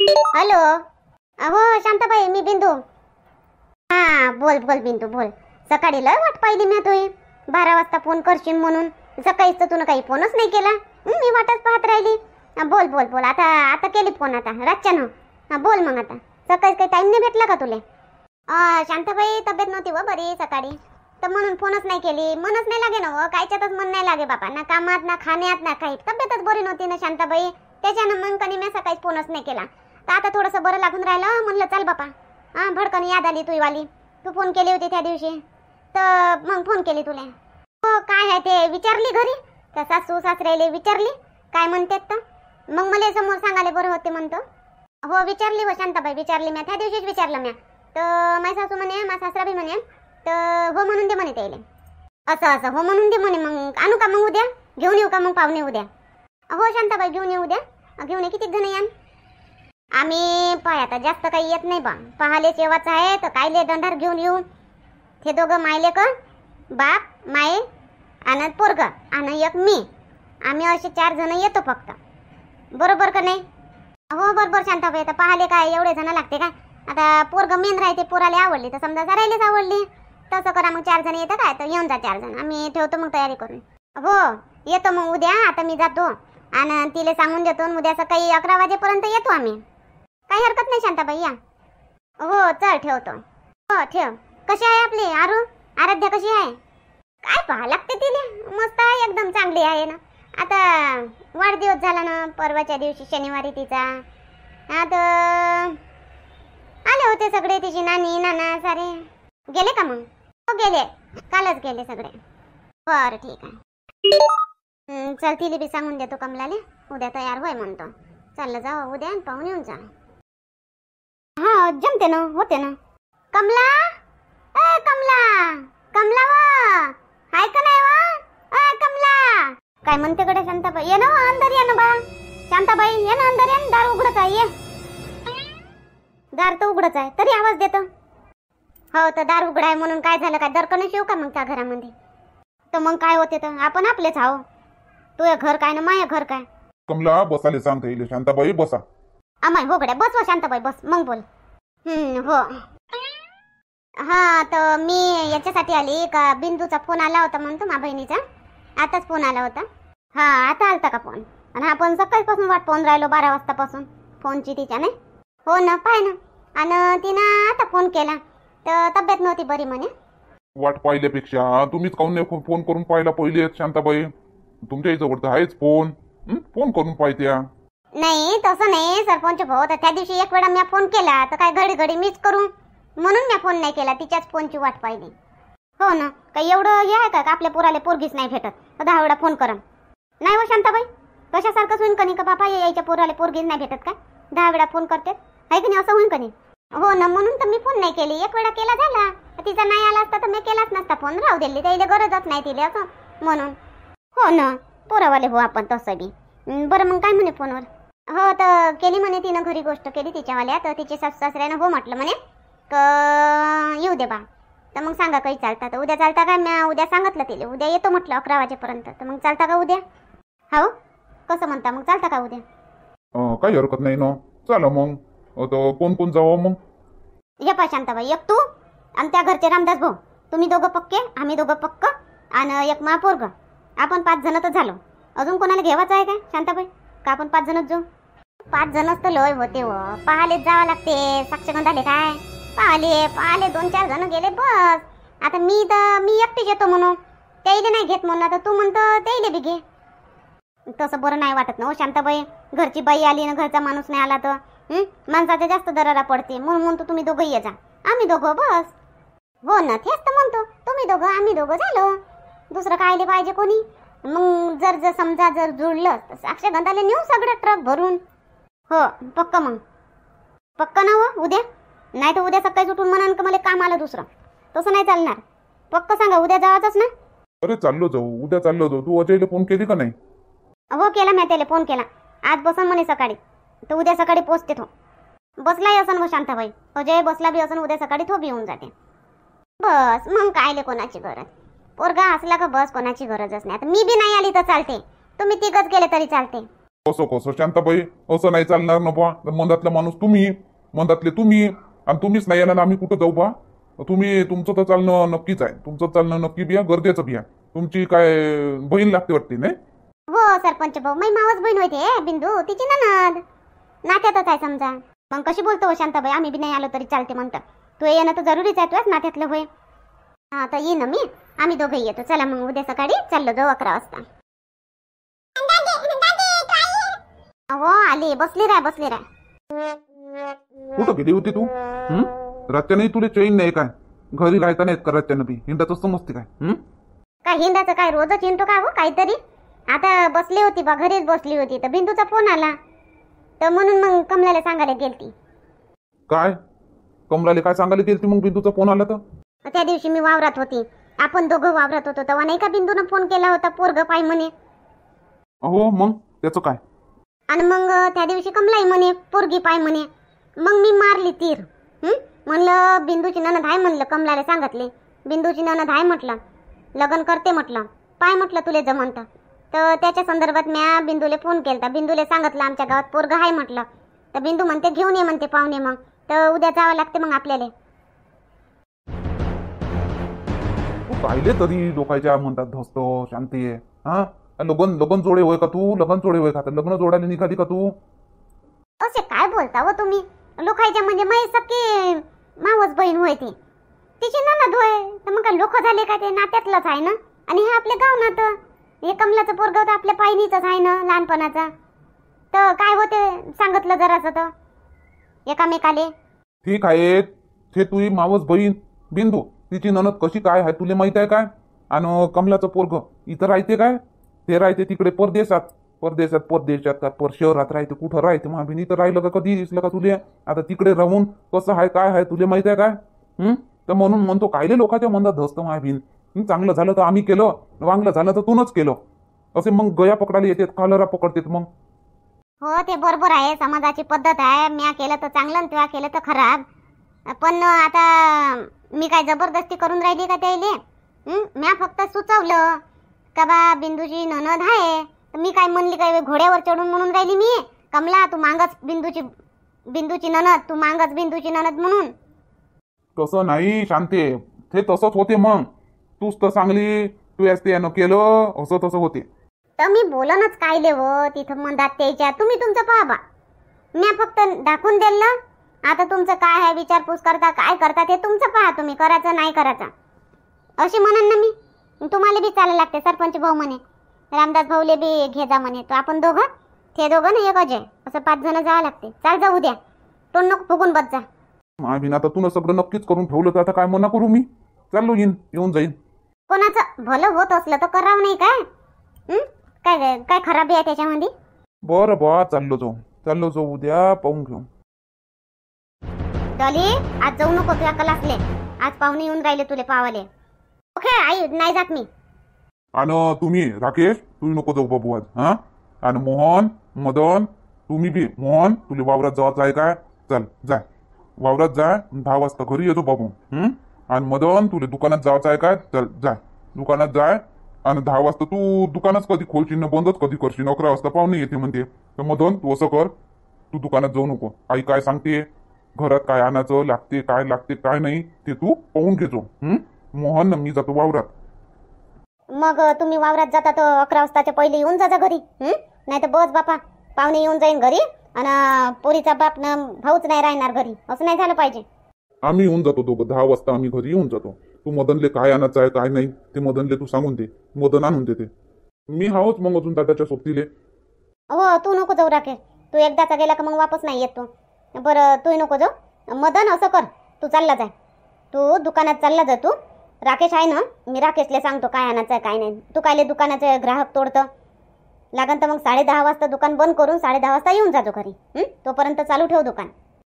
Hello. हो शांताबाई, मी बिंदू. हा बोल बोल बिंदू बोल. सकाळी लय वाट पाहिली मी तुही. 12 वाजता फोन करशील म्हणून. सकाळीच तर तुला काही फोनच नाही केला. मी वाटच पाहत राहिली. बोल बोल बोल. आता आता केली फोन आता रातच्यानं. बोल मग आता. सकाळी काही टाइम नाही भेटला का तुले? शांताबाई तब्येत नव्हती व बरी सकाळी, तर म्हणून फोनच नाही केली. मनच नाही लागे ना व, कायच्यातच मन नाही लागे बाबा, ना कामात ना खाण्यात ना काही. तब्येतच बरी नव्हती ना शांताबाई, त्याच्यानं मग कधी मी सकाळी फोनच नाही केला. तर आता थोडंसं बरं लागून राहिलं, म्हणलं चल बापा. भडकन याद आली तुझी वाली. तू फोन केली होती त्या दिवशी, तर मग फोन केली तुला. हो काय आहे ते विचारली घरी, त्या सासू सासऱ्याले विचारली काय म्हणतात, तर मग मला समोर सांगायला बरं होते म्हणतो. हो विचारली हो शांताबाई, विचारली मी त्या दिवशीच विचारलं मी. तर माझी सासू म्हणे, माझा सासरा बी म्हणे, तर हो म्हणून दे म्हणे त्याला. असं असं हो म्हणून दे म्हणे. मग आणू का मग उद्या? घेऊन येऊ का मग पाहुणे उद्या? हो शांताबाई घेऊन येऊ उद्या. घेऊन ये. किती जण यान? आम्ही पाय आता जास्त काही येत नाही बा. पाहाले सेवाचं आहे तर कायले दंडार घेऊन येऊ. ते दोघं मायले का बाप माये आणि पोरग आणि एक मी, आम्ही असे 4 जण येतो फक्त. बरोबर का नाही? हो बरोबर शांताबाई. आता पाहाले काय एवढे जण लागते का? आता पोरग मेन राहते, पोराले आवडली तर समजा राहिलेच आवडली. तसं करा मग 4 जण येतं काय, तर येऊन जा 4 जण. आम्ही ठेवतो मग तयारी करून. हो येतो मग उद्या. आता मी जातो आणि तिला सांगून देतो. उद्या सकाळी 11 वाजेपर्यंत येतो आम्ही. काही हरकत नाही शांताबाई, या. हो चल ठेवतो. हो ठेव. कशी आहे आपली आराध्या? कशी आहे? काय पाहा लागते तिला? मस्त आहे एकदम, चांगली आहे ना. आता वाढदिवस झाला ना परवाच्या दिवशी शनिवारी तिचा. आता आले होते सगळे, तिची नानी नाना सारे. गेले का मग? हो गेले, कालच गेले सगळे. बरं ठीक आहे. चल तिला बी सांगून देतो कमलाले, उद्या तयार होय म्हणतो. चाललं जाऊ उद्या पाहून येऊन जा. हा जमते ना, होते ना. कमला, ए कमला, कमला वा हाय का नाही वा? कमला काय म्हणते कडे शांताबाई? ये ना अंदर, ये ना बा शांताबाई, ये ना अंदर, ये. दार उघडच आहे, ये. दार तर उघडच आहे तरी आवाज देतो. हो तर दार उघड आहे म्हणून काय झालं काय? दरकन शिव का मग त्या घरामध्ये? तर मग काय होते, तर आपण आपलेच आहो. तुझं घर काय ना माझं घर काय? कमला बसाले सांगता येईल शांताबाई, बसा. अमाय हो गड्या, बस व शांताबाई बस, मग बोल. हो हा तर मी याच्यासाठी आली का, बिंदूचा फोन आला होता म्हणतो मा बहिणीचा. आताच फोन आला होता. हा आता आलता का फोन? आणि आपण सकाळपासून वाट पाहून राहिलो 12 वाजतापासून फोनची तिच्या. नाही हो ना, पाय ना. आणि तिनं आता फोन केला तर तब्येत नव्हती बरी म्हणे. वाट पाहिल्यापेक्षा तुम्हीच काऊन नाही फोन करून पाहिला पहिले शांताबाई? तुमच्या जवळ तर आहेच फोन. फोन करून पाहित्या. नाही तसं नाही सरपंच भाऊ, तर त्या दिवशी एक वेळा मी फोन केला तर काय घडी घडी मीच करू म्हणून मी फोन नाही केला. तिच्याच फोनची वाट पाहिली. हो ना, काही एवढं हे आहे का आपल्या पोराला पोरगीच नाही भेटत तर 10 वेळा फोन करा? नाही हो शांताबाई, कशासारखंच होईन कनी का बापा यायच्या पोराला पोरगीच नाही भेटत का? 10 वेळा फोन करते आहे की नाही, असं होईन कनी? हो ना, म्हणून तर मी फोन नाही केली. एक वेळा केला झाला, तिचा नाही आला असता तर मी केलाच नसता फोन. राहू दिली, त्याला गरजच नाही तिला असं म्हणून. हो ना पोरावाले हो आपण तसं बी. बरं मग काय म्हणे फोनवर? हो तर केली म्हणे तिनं, घरी गोष्ट केली तिच्यावाल्या. तर तिचे सासू सासऱ्यानं हो म्हटलं म्हणे येऊ दे बा. तर मग सांगा काही चालता तर उद्या चालता का? मी उद्या सांगितलं तिला उद्या येतो म्हटलं 11 वाजेपर्यंत. तर मग चालता का उद्या? हो कसं म्हणता मग, चालता का उद्या? काही हरकत नाही ना, चला मग. तर कोण कोण जावं मग? हे पा शांताबाई, एक तू आणि त्या घरचे रामदास भाऊ, तुम्ही दोघं पक्के, आम्ही दोघं पक्क, आणि एक महापोरग. आपण 5 जण तर झालो. अजून कोणाला घ्यावाचं आहे का शांताबाई? का आपण 5 जणच जाऊ? 5 जणच तर लय होते व. पाहालेच जावं लागते. साक्षगंधाले काय पाहाले 2-4 जण गेले बस. आता मी एकटीच येतो म्हणून, त्याईले नाही घेत म्हणून. आता तू म्हणतो त्याईले बी घे. तसं बरं नाही वाटत ना हो शांताबाई. घरची बाई आली ना घरचा माणूस नाही आला तर माणसाच्या जास्त दरारा पडते. म्हणून म्हणतो तुम्ही दोघं ये जा, आम्ही दोघं बस. हो ना तेच तर म्हणतो, तुम्ही दोघं आम्ही दोघं झालो. दुसरं कायले पाहिजे कोणी? मग जर समजा जर जुळलं तर साक्षगंधाला नेऊ सगळं ट्रक भरून. हो पक्क, मग पक्क ना हो उद्या? नाही तर उद्या सकाळी उठून म्हणान का मला काम आलं दुसरं, तसं नाही चालणार. पक्क सांगा उद्या जावाच ना? अरे चाललो जाऊ, उद्या चाललो जाऊ. तू अजयला फोन केली का नाही? हो केला मी, त्याला फोन केला. आज बसन म्हणे सकाळी, तर उद्या सकाळी पोचते तो. बसलाही असन व शांताबाई, अजय बसला बी असन, उद्या सकाळी तो बी येऊन जाते. बस मग कायले कोणाची गरज? पोरगा असला का बस कोणाची गरजच नाही. आता मी बी नाही आली तर चालते, तुम्ही तिघच गेले तरी चालते. कसं कसं शांताबाई, असं नाही चालणार ना बा. मधातला माणूस तुम्ही, मधातले तुम्ही, आणि तुम्हीच नाही येणार आम्ही कुठं जाऊ बा. तुम्ही तुमचं तर चालणं नक्कीच आहे, तुमचं चालणं नक्की बिया, गरजेचं बिया. तुमची काय बहीण लागते वाटते नाही? हो सरपंच भाऊ, मै मावस बहीण होते बिंदू, तिची ननद, नात्यातच आहे समजा. मग कशी बोलतो हो शांताबाई, आम्ही बी नाही आलो तरी चालते म्हणतात. तू येणं तर जरुरीच आहे, तुझ्याच नात्यातलं होय. हा तर ये ना मी, आम्ही दोघं येतो. चला मग उद्या सकाळी चाललो जाऊ 11 वाजता. हो आली, बसली राह. कुठं गेली होती तू? रातच्या नाही तुला चैन नाही काय? घरी राहता नाहीत का रातच्या नबी? हिंडाच समजते काय? काय हिंदाचं काय, रोजच हिंडतो का हो काहीतरी. आता बसली होती बा, घरीच बसली होती तर बिंदूचा फोन आला, तर म्हणून मग कमलाला सांगायला गेलती. काय कमलाले काय सांगायला गेलती मग बिंदूचा फोन आला तर? त्या दिवशी मी वावरात होती, आपण दोघं वावरात होतो तेव्हा नाही का बिंदूनं फोन केला होता, पोरग पाय म्हणे. हो मग त्याचं काय? आणि मग त्या दिवशी कमलाई म्हणे पोरगी पाय म्हणे. मग मी मारली तीर. म्हणलं बिंदूची ननद आहे म्हणलं, कमलाला सांगितले बिंदूची ननद आहे म्हटलं, लग्न करते म्हटलं, पाय म्हटलं तुले जमंत. तर त्याच्या संदर्भात म्या बिंदूले फोन केलता, बिंदूले सांगितलं आमच्या गावात पोरग आहे म्हटलं. तर बिंदू म्हणते घेऊन ये म्हणते पाहुणे, मग तर उद्या जावं लागते मग आपल्याला. पाहिले तरी लोकांच्या म्हणतात धस्त शांती आहे. हा लगन लगन जोडे होय का तू? लगन जोडे होय का? लग्न जोडायला निघाली का तू? असे काय बोलता हो तुम्ही? लोकांच्या म्हणजे मै सख्खी मावस बहीण होय ती, तिची ननद होय. तर मग काय लोक झाले का? ते नात्यातलंच आहे ना. आणि हे आपले गाव नातं, हे कमलाचं पोरग तर आपल्या पायनीचंच आहे ना लहानपणाचा. तर काय होते सांगितलं जरासं तर एकामेकाले. ठीक आहे, ते तुझी मावस बहीण बिंदू, तिची ननद कशी काय आहे तुला माहित आहे काय? आणि कमलाचं पोरग इथं राहते काय? ते राहते तिकडे परदेशात. का पर शहरात राहते, कुठं राहते महाबिनी? तर राहिलं का कधी दिसलं का तुले? आता तिकडे राहून कसं आहे काय आहे तुला माहित आहे काय? तर म्हणून म्हणतो कायले लोकांच्या मनात धसतं महाबिन. चांगलं झालं तर आम्ही केलं, वांगलं झालं तर तूनच केलं, असे मग गया पकडायला येतात, कॉलरा पकडतात मग. हो ते बरोबर आहे, समाजाची पद्धत आहे. म्या केलं तर चांगलं आणि तुला केलं तर खराब. पण आता मी काय जबरदस्ती करून राहिली का त्याले? म्या फक्त सुचवलं का बा बिंदूची ननद आहे, तर मी काय म्हणली काय घोड्यावर चढून म्हणून राहिली मी? कमला तू मांगच बिंदूची ननद, तू मांगच बिंदूची ननद म्हणून. तसं नाही शांते, ते तसंच होते. मग तूच तर चांगली, तू असते यानं केलं असं तसं होते. तर मी बोलनच कायले हो तिथं म्हणतात त्याच्या. तुम्ही तुमचं पहा बा, म्या फक्त दाखवून दिलं. आता तुमचं काय आहे विचारपूस करता, काय करता ते तुमचं पहा, तुम्ही करायचं नाही करायचं अशी म्हणन ना मी. तुम्हाला बी चालायला लागते. सरपंच भाऊ म्हणे रामदास भाऊले बी घे जा म्हणे, तो आपण दोघं, ते दोघं ना एक अजय, असं 5 जण जावं लागते. चाल जा उद्या, तोंड नको फुगून बस जा. मायबीन आता तू सगळं नक्कीच करून ठेवलं तर आता काय मना करू मी? चाललो येऊन जाईन. कोणाचं भलं होत असलं तर करावं नाही काय? काय काय खराबी आहे त्याच्यामध्ये? बरं बा, चाललो जाऊ उद्या पाहून घेऊ. डॉली आज जाऊ नको तुझ्या क्लासले, आज पाहुणे येऊन राहिले तुले पावाले. ओके आई, नाही जात मी. आणि तुम्ही राकेश, तू नको जाऊ बाबू आज. हा आणि मोहन, मदन, तुम्ही बी. मोहन तुला वावरात जायचं आहे काय? चल जाय वावरात, जाय 10 वाजता घरी येतो बाबू. आणि मदन तुला दुकानात जायचं आहे काय? चल जाय दुकानात जाय. आणि 10 वाजता तू दुकानच कधी खोलशील ना बंदच कधी करशील? 11 वाजता पाहुणे येते म्हणते. तर मदन तू असं कर, तू दुकानात जाऊ नको. आई काय सांगते, घरात काय आणायचं लागते, काय लागते काय नाही ते तू पाहून घेतो. मोहन मी जातो वावरात. मग तुम्ही वावरात जाता तर 11 वाजताच्या पहिले येऊन जा घरी. नाही तर बस बापा, पाहुणे येऊन जाईन घरी आणि पोरीचा बाप ना भाऊच नाही राहणार घरी. असं नाही झालं पाहिजे. आम्ही येऊन जातो दोघं, 10 वाजता आम्ही घरी येऊन जातो. तू मदनले काय आणायचं आहे काय नाही ते मदनले तू सांगून दे, मदन आणून देते. मी हावच मग अजून दादाच्या सोबतीले. हो तू नको जाऊ राकेश, तू एकदाचा गेला का मग वापस नाही येत तू. बरं तू नको जाऊ. मदन असं कर, तू चालला जाय, तू दुकानात चालला जा. तू राकेश आहे ना, मी राकेशला सांगतो काय आणायचं आहे काय नाही. तू कायले दुकानाचे ग्राहक तोडतं? लागन तर मग 10:30 वाजता दुकान बंद करून 10:30 वाजता येऊन जातो घरी. तोपर्यंत चालू ठेव दुकान.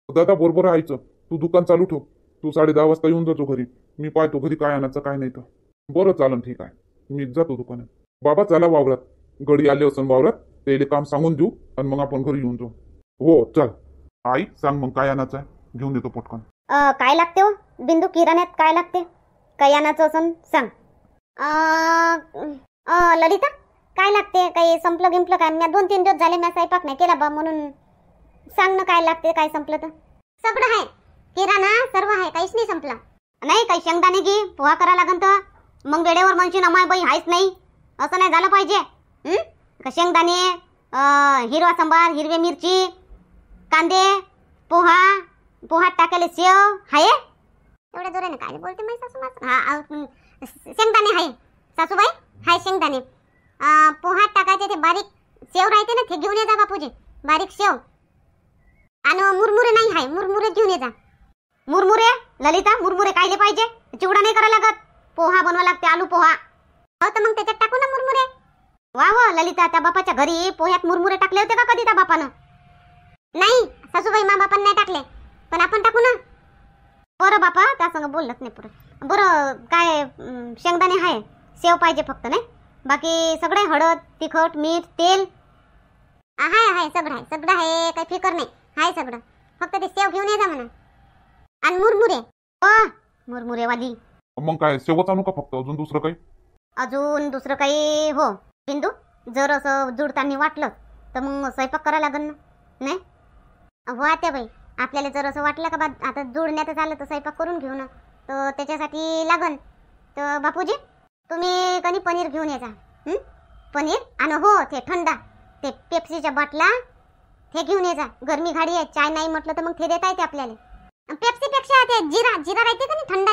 दादा बरोबर आहेच, तू दुकान चालू ठेव. तू 10:30 वाजता येऊन जातो घरी. मी पाहतो घरी काय आणायचं काय नाही. तर बरं चालन, ठीक आहे, मी जातो दुकानात. बाबा चला वावरात, गडी आले असन वावरात, त्याला काम सांगून देऊ आणि मग आपण घरी येऊन जाऊ. हो चल. आई सांग मग काय आणायचं आहे, घेऊन देतो पटकन. काय लागते हो बिंदू, किराण्यात काय लागते? काय आणायचं असन सांग. ललिता काय लागते? काही संपलं गिंपलं काय? मी 2-3 दिवस झाले मी स्वयंपाक नाही केला बा, म्हणून सांग ना काय लागते, काय संपलं तर. सगळं आहे, किराणा सर्व आहे, काहीच नाही संपला. नाही काही शेंगदाणे घे, पोहा करा लागन तर मग वेळेवर म्हणशील अमाय बाई आहेच नाही, असं नाही झालं पाहिजे. शेंगदाणे, हिरवा सांबार, हिरवी मिरची, कांदे, पोहात टाकायला सेव आहे. एवढ्या जोराने काय बोलते माझी सासू? हा शेंगदाणे आहे सासूबाई, हाय शेंगदाणे. पोहात टाकायचे ते बारीक सेव राहते ना, ते घेऊन ये जा बापूजी, बारीक सेव. आणि मुरमुरे नाही आहे, मुरमुरे घेऊन ये जा. मुरमुरे ललिता, मुरमुरे कायले पाहिजे? चिवडा नाही करायला लागत, पोहा बनवा लागते, आलू पोहा. हो तर मग त्याच्यात टाकू ना मुरमुरे. वा हो ललिता, त्या बापाच्या घरी पोह्यात मुरमुरे टाकले होते का कधी त्या बापानं? नाही सासूबाई, मा बापानं नाही टाकले, पण आपण टाकू ना. बरं बापा, त्या संग बोलत नाही पुढे. बरं काय शेंगदाणे आहे, सेव पाहिजे फक्त, नाही बाकी सगळे हळद, तिखट, मीठ, तेल आहे सगळं आहे, सगळं आहे, काही फिकर नाही, आहे सगळं. फक्त ते सेव घेऊन ये जा म्हणा. आणि मुरमुरे, मुरमुरे वाली. मग काय सेवच आणू का फक्त, अजून दुसरं काही? अजून दुसरं काही हो बिंदू, जर असं जुडताना वाटलं तर मग स्वयंपाक करायला लागेल ना. नाही हो आत्याबाई, आपल्याला जर असं वाटलं का बा आता जुडण्यात आलं तर स्वयंपाक करून घेऊ ना, तर त्याच्यासाठी लागन. तर बापूजी तुम्ही कधी पनीर घेऊन ये जा. पनीर आणि हो ते थंडा, ते पेप्सीच्या बाटला ते घेऊन ये जा. गरमी घाडी आहे, चाय नाही म्हटलं तर मग ते देता येते आपल्याला. पेप्सीपेक्षा ते जिरा राहते का नाही, थंडा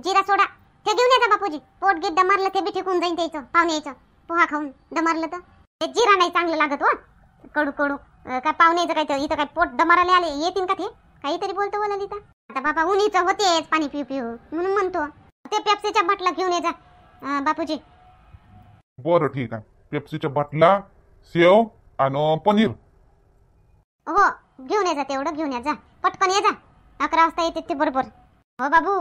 जिरा सोडा, ते घेऊन ये जा बापूजी. पोट गीत दमारलं ते बी ठिकून जाईन त्याचं, पाहुण्याचं पोहा खाऊन दमारलं तर. ते जिरा नाही चांगलं लागत हो, कडू काय पाहुण्याचं काय तर इथं काय पोट दमाराले आले येतील का ते? काहीतरी बोलतो बोला लिता. आता बाबा उन्हीचं होतेच पाणी पिऊ म्हणून म्हणतो. ते पेप्सीच्या बाटला घेऊन ये जा बापूजी. बरं ठीक आहे, पेप्सीच्या बाटला, सेव आणि पनीर. हो घेऊन ये जा, तेवढं घेऊन ये जा, पटकन ये जा. 11 वाजता येते ते बरोबर. हो बाबू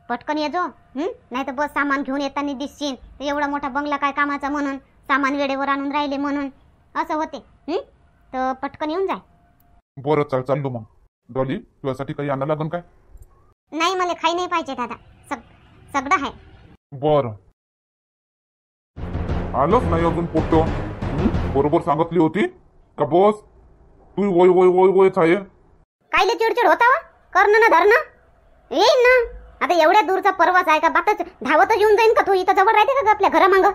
पटकन ये जो, नाही तर बस सामान घेऊन येताना दिसशील एवढा मोठा बंगला काय कामाचा म्हणून, सामान वेळेवर आणून राहिले म्हणून असं होते. तर पटकन येऊन जाय. बरं चाललो मग. डॉली तुझ्यासाठी काही आणायला लागन काय? नाही मला काही नाही पाहिजे दादा, सगळं आहे. बरं आलंच नाही अजून पोट्ट. बरोबर सांगितली होती का बस तू वय वय वय वयच आहे. कायले चिडचिड होता करणं ना धरणं येईन ना. आता एवढ्या दूरचा परवास आहे का, बातच धावतच येऊन जाईन का तू? इथं जवळ राहते का आपल्या घरामांग?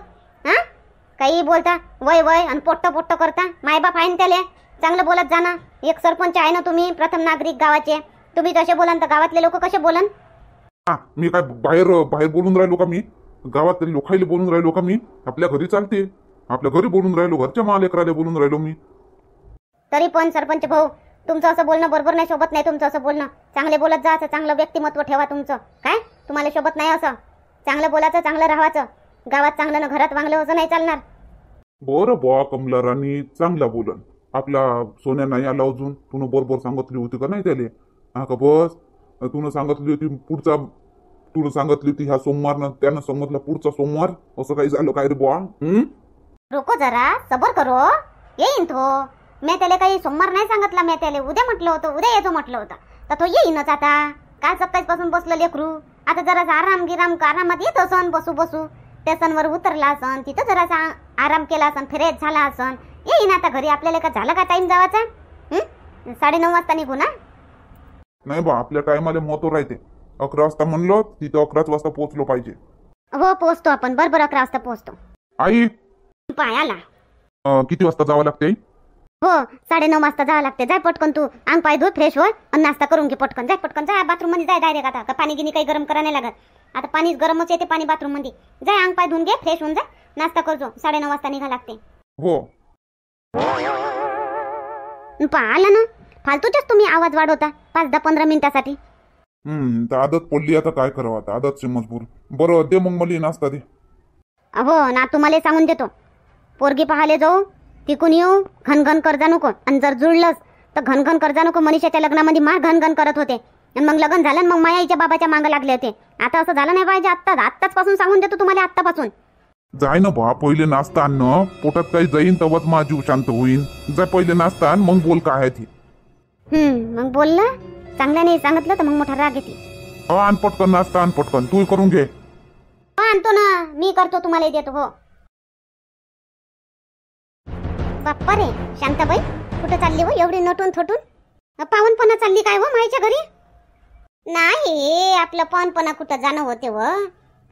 काही बोलता वय वय आणि पोट्ट करता. मायबाप आहे ना त्याले, चांगलं बोलत जाना. एक सरपंच आहे ना तुम्ही, प्रथम नागरिक गावाचे. तुम्ही जसे बोलान तर गावातले लोक कसे बोलन? मी काय बाहेर बोलून राहिलो का? मी गावातले लोकांना बोलून राहिलो का? मी आपल्या घरी चालते, आपल्या घरी बोलून राहिलो, घरच्या मालेकराले बोलून राहिलो मी. तरी पण सरपंच भाऊ तुमचं असं बोलणं बरोबर नाही, शोभत नाही तुमचं असं बोलणं. चांगले बोलत जा, चांगलं व्यक्तिमत्व ठेवा तुमचं. काय तुम्हाला शोभत नाही असं? चांगलं बोलायचं, चांगलं राहायचं. गावात चांगलं ना घरात वांगलं असं नाही चालणार. बरं बा कमला राणी चांगला बोलन. आपला सोन्या नाही आला अजून, तुनं बरोबर सांगितली होती का नाही त्याले? का बस तुनं सांगितली होती पुढचा, तुनं सांगितली होती ह्या सोमवारनं, त्यानं समजलं पुढचा सोमवार. असं काही झालं काय रे बुवा? रोको जरा, सबर करो, येईन तो. मी त्याला काही सोमवार नाही सांगितला, मी त्याला उद्या म्हटलं होतं, उद्या येतो म्हटलं होतं, तर तो येईनच. आता काय सकाळपासून बसलं लेकरू, आता जरासा आरामात येत असन, बसू स्टेशनवर उतरला असन, तिथं जरासा आराम केला असन, फ्रेश झाला असन, येईन आता घरी. आपल्याला का झाला का टाइम जावाचा? 9:30 वाजता निघू ना? नाही बा, आपल्या टायमाला महत्व राहते. 11 वाजता म्हणलो तिथं 11 वाजता पोहोचलो पाहिजे. हो पोहोचतो आपण, बरोबर 11 वाजता पोहोचतो. आई पायाला किती वाजता जावं लागते? हो 9:30 वाजता जावं लागते. जाय पटकन, तू अंग पाय धुत फ्रेश हो आणि नाश्ता करून घे पटकन. जाय पटकन, जाय बाथरूम मध्ये जाय डायरेक्ट. आता पाणी गिनी काही गरम करा नाही लागत, आता पाणी गरमच येते पाणी बाथरूम मध्ये. जाय अंग पाय धुवून घे, फ्रेश होऊन जा, नाश्ता करजो. 9:30 वाजता निघा लागते. हो आला ना, फालतूच्याच तुम्ही आवाज वाढवता 5-10-15 मिनिटासाठी. तर आदत पडली, आता काय करावं, आता आदतची मजबूर. बरं दे मग मला नाश्ता दे. हो ना, तुम्हाला सांगून देतो, पोरगी पाहायला जाऊ तिकून येऊ घनघन कर्जा नको. आणि जर जुळलंच तर घनघन कर्जा नको. मनीषाच्या लग्नामध्ये मार घनघन करत होते आणि मग लग्न झालं मग मायाईच्या बाबाच्या मागं लागले होते. आता असं झालं नाही पाहिजे. आत्ताच पासून सांगून देतो तुम्हाला, आत्तापासून. जाय ना बा, पहिले नाश्ता आण, पोटात काही जाईन तेव्हाच माझा जीव शांत होईन. जाय पहिले नाश्ता आण, मग बोल काय आहे ती. मग बोलला चांगल्या नाही सांगितलं तर मग मोठा राग येते. आण पटकन नाश्ता, आण पटकन, तू करून घे. आणतो ना, मी करतो, तुम्हाला देतो. हो बाप्पा रे शांताबाई, कुठं चालली हो एवढी नटून थोटून? पाहुणपणा चालली काय हो माईच्या घरी? नाही, आपलं पाहुणपणा कुठं जाणं होते व?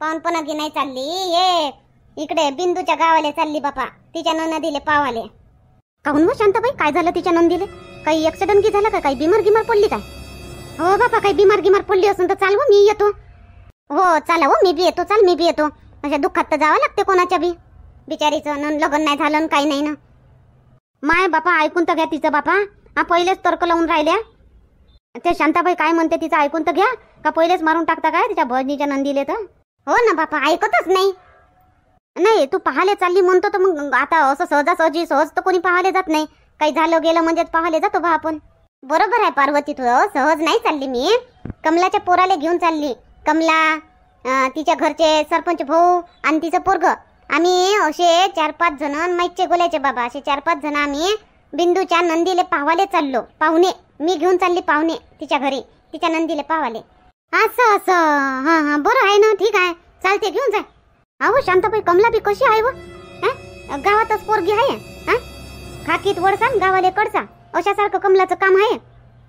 पाहुणपणा की नाही चालली, ये इकडे बिंदूच्या गावाला चालली बापा, तिच्या नंदीले पावाले. काहून हो शांताबाई, काय झालं तिच्या नंदीले? काही ऍक्सिडेंट की झाला का? काही बिमार गिमार पडली काय? हो बापा, काही बिमार गिमार पडली असेल तर चाल हो, मी येतो. हो चला हो, मी बी येतो. चाल, मी बी येतो. अशा दुःखात तर जावं लागते कोणाच्या बी. बिचारीचं लग्न नाही झालं न काही नाही ना. माय बापा, ऐकून तर घ्या तिचं बापा. पहिलेच तर्क लावून राहिल्या. ते शांताबाई काय म्हणते तिचं ऐकून तर घ्या. का पहिलेच मारून टाकता काय तिच्या बहिणीच्या नंदीले तर? हो ना बापा, ऐकतच नाही. नाही, तू पाहायला चालली म्हणतो तर मग आता असं सहजासहजी सहज तर कोणी पाहायला जात नाही. काही झालं गेलं म्हणजे पाहायला जातो बा आपण. बरोबर आहे पार्वती, तू सहज नाही चालली मी. कमलाच्या पोराला घेऊन चालली. कमला, तिच्या घरचे सरपंच भाऊ आणि तिचं पोरग, आम्ही असे 4-5 जण माईकचे गोल्याचे बाबा, असे 4-5 जण आम्ही बिंदूच्या नंदीले पाहायला चाललो. पाहुणे मी घेऊन चालली, पाहुणे तिच्या घरी, तिच्या नंदीले पाहायला. असं असं, हां हां, बरं आहे ना, ठीक आहे, चालते, घेऊन जा. अहो शांताबाई, कमला बी कशी आहे व? गावातच पोरगी आहे. खाकीत वडसान गावाले कडसा, अशासारखं कमलाचं काम आहे.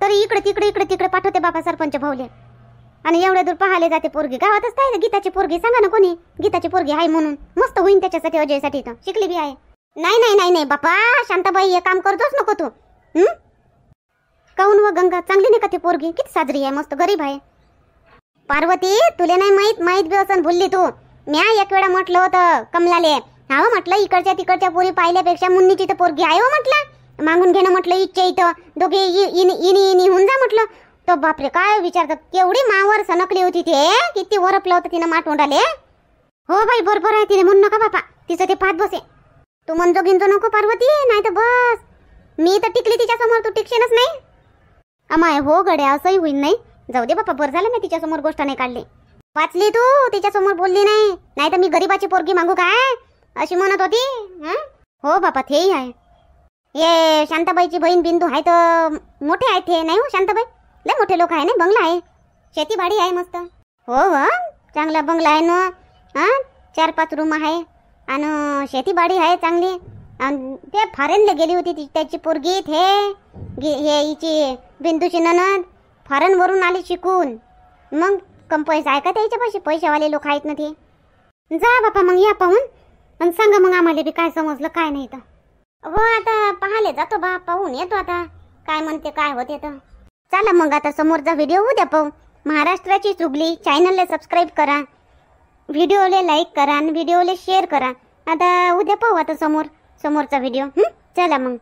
तरी इकडे तिकडे पाठवते बाबा सरपंच भाऊले. आणि एवढ्या दूर पाहायला जाते पोरगी. गावातच काय गीताची पोरगी, सांगा ना कोणी गीताची पोरगी आहे म्हणून. मस्त होईन त्याच्यासाठी, अजयसाठी तर शिकली बी आहे. नाही नाही नाही नाही बापा, शांताबाई हे काम करतोच नको तू. काऊन व गंगा, चांगली नाही का ती पोरगी? किती साजरी आहे, मस्त गरीब आहे. पार्वती, तुले नाही माहीत बी असं भुलली तू. म्या एक वेळा म्हटलं होतं कमलाले, हा म्हटलं इकडच्या तिकडच्या पोरी पाहिल्यापेक्षा मुन्नीची तर पोरगी आहे हो म्हटलं. मागून घेणं म्हटलं इच्छा इथं, दोघे इनी होऊन जा म्हटलं. तो बापरे, काय विचारतात, केवढी मावर सनकली होती ते, किती वरपलं होतं तिनं माटोंडाले. हो बाई, बरोबर आहे, तिने म्हणू नका बापा, तिचं ते पाहत बसे. तू म्हणजो गिंजो नको पार्वती, नाही तर बस मी तर टिकली तिच्या समोर, तू टिकशेनच नाही. अमाय हो गड्या, असंही होईल नाही. जाऊ दे बापा, बरं झालं मी तिच्या समोर गोष्ट नाही काढली. वाचली तू, तिच्या समोर बोलली नाही, नाही तर मी गरीबाची पोरगी मागू काय अशी म्हणत होती. हो बापा, तेही आहे. ये शांताबाईची बहीण बिंदू आहे तर मोठे आहे ते, नाही हो शांताबाई? लय मोठे लोक आहे ना, बंगला आहे, शेतीबाडी आहे मस्त. हो हो, चांगला बंगला आहे ना. 4-5 रूम आहे आणि शेतीबाडी आहे चांगली. आणि ते फॉरेनला गेली होती त्याची पोरगी, हे हिची बिंदूची ननद फॉरेनवरून आली शिकून. मग कम पैसा आहे का त्याच्या पाशी? पैशावाले लोक आहेत ना ते. जा बापा, मग या पाहून आणि सांगा मग आम्हाला बी काय समजलं काय नाही तर. हो आता पाहायला जातो बा, पाहून येतो आता काय म्हणते काय होते तर. चला मग आता समोरचा व्हिडिओ उद्या पाहू. महाराष्ट्राची चुगली चॅनलला सबस्क्राईब करा, व्हिडिओला लाईक करा आणि व्हिडिओला शेअर करा. आता उद्या पाहू आता समोरचा व्हिडिओ. चला मग.